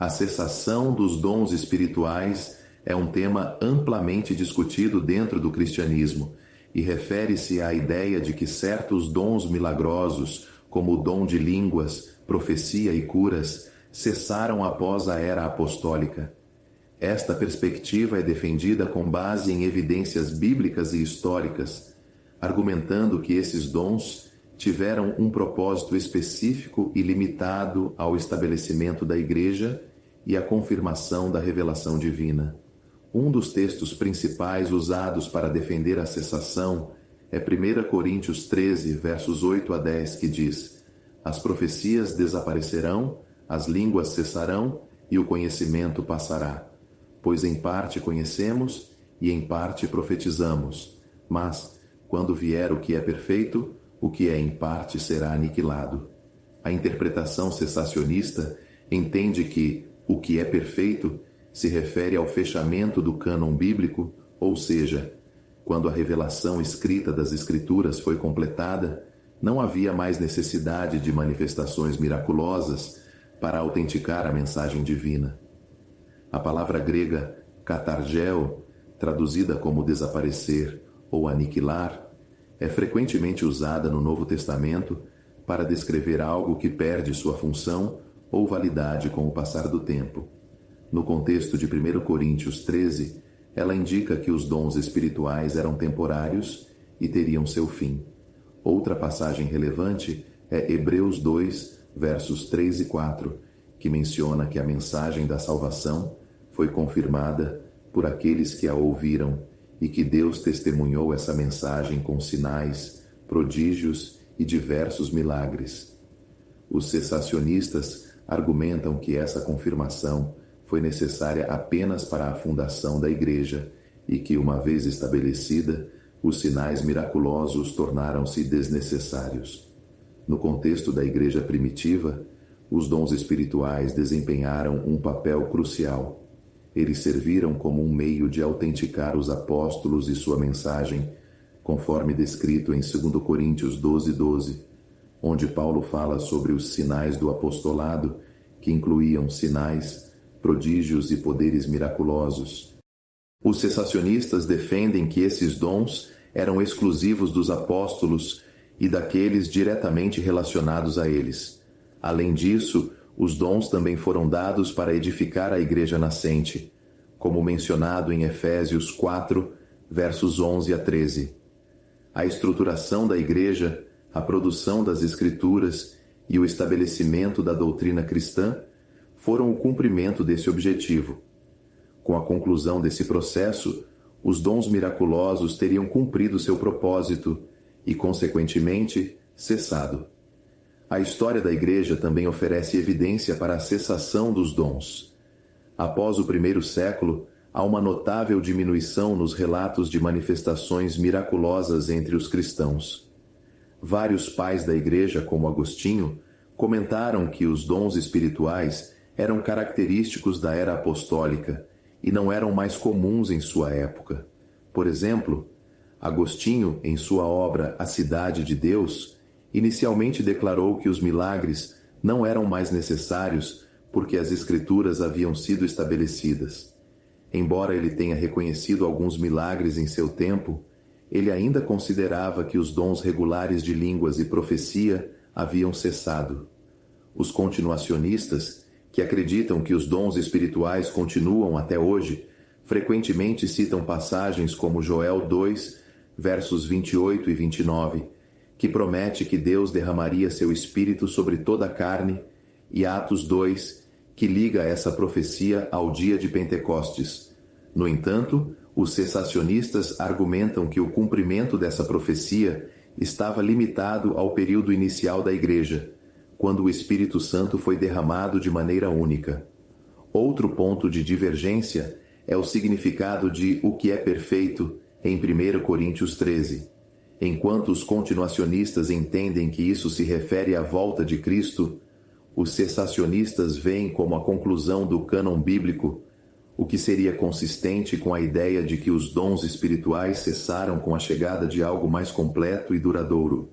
A cessação dos dons espirituais é um tema amplamente discutido dentro do cristianismo e refere-se à ideia de que certos dons milagrosos, como o dom de línguas, profecia e curas, cessaram após a era apostólica. Esta perspectiva é defendida com base em evidências bíblicas e históricas, argumentando que esses dons tiveram um propósito específico e limitado ao estabelecimento da Igreja e à confirmação da revelação divina. Um dos textos principais usados para defender a cessação é 1 Coríntios 13, versos 8 a 10, que diz: "As profecias desaparecerão, as línguas cessarão e o conhecimento passará. Pois em parte conhecemos e em parte profetizamos. Mas, quando vier o que é perfeito, o que é em parte será aniquilado." A interpretação cessacionista entende que o que é perfeito se refere ao fechamento do cânon bíblico, ou seja, quando a revelação escrita das Escrituras foi completada, não havia mais necessidade de manifestações miraculosas para autenticar a mensagem divina. A palavra grega katargeo, traduzida como desaparecer ou aniquilar, é frequentemente usada no Novo Testamento para descrever algo que perde sua função ou validade com o passar do tempo. No contexto de 1 Coríntios 13, ela indica que os dons espirituais eram temporários e teriam seu fim. Outra passagem relevante é Hebreus 2, versos 3 e 4, que menciona que a mensagem da salvação foi confirmada por aqueles que a ouviram e que Deus testemunhou essa mensagem com sinais, prodígios e diversos milagres. Os cessacionistas argumentam que essa confirmação foi necessária apenas para a fundação da Igreja e que, uma vez estabelecida, os sinais miraculosos tornaram-se desnecessários. No contexto da Igreja primitiva, os dons espirituais desempenharam um papel crucial. Eles serviram como um meio de autenticar os apóstolos e sua mensagem, conforme descrito em 2 Coríntios 12, onde Paulo fala sobre os sinais do apostolado, que incluíam sinais, prodígios e poderes miraculosos. Os cessacionistas defendem que esses dons eram exclusivos dos apóstolos e daqueles diretamente relacionados a eles. Além disso, os dons também foram dados para edificar a igreja nascente, como mencionado em Efésios 4, versos 11 a 13. A estruturação da igreja, a produção das Escrituras e o estabelecimento da doutrina cristã foram o cumprimento desse objetivo. Com a conclusão desse processo, os dons miraculosos teriam cumprido seu propósito e, consequentemente, cessado. A história da Igreja também oferece evidência para a cessação dos dons. Após o primeiro século, há uma notável diminuição nos relatos de manifestações miraculosas entre os cristãos. Vários pais da Igreja, como Agostinho, comentaram que os dons espirituais eram característicos da era apostólica e não eram mais comuns em sua época. Por exemplo, Agostinho, em sua obra A Cidade de Deus, inicialmente declarou que os milagres não eram mais necessários porque as Escrituras haviam sido estabelecidas. Embora ele tenha reconhecido alguns milagres em seu tempo, ele ainda considerava que os dons regulares de línguas e profecia haviam cessado. Os continuacionistas, que acreditam que os dons espirituais continuam até hoje, frequentemente citam passagens como Joel 2, versos 28 e 29, que promete que Deus derramaria seu Espírito sobre toda a carne, e Atos 2, que liga essa profecia ao dia de Pentecostes. No entanto, os cessacionistas argumentam que o cumprimento dessa profecia estava limitado ao período inicial da Igreja, quando o Espírito Santo foi derramado de maneira única. Outro ponto de divergência é o significado de o que é perfeito em 1 Coríntios 13. Enquanto os continuacionistas entendem que isso se refere à volta de Cristo, os cessacionistas veem como a conclusão do cânon bíblico, o que seria consistente com a ideia de que os dons espirituais cessaram com a chegada de algo mais completo e duradouro.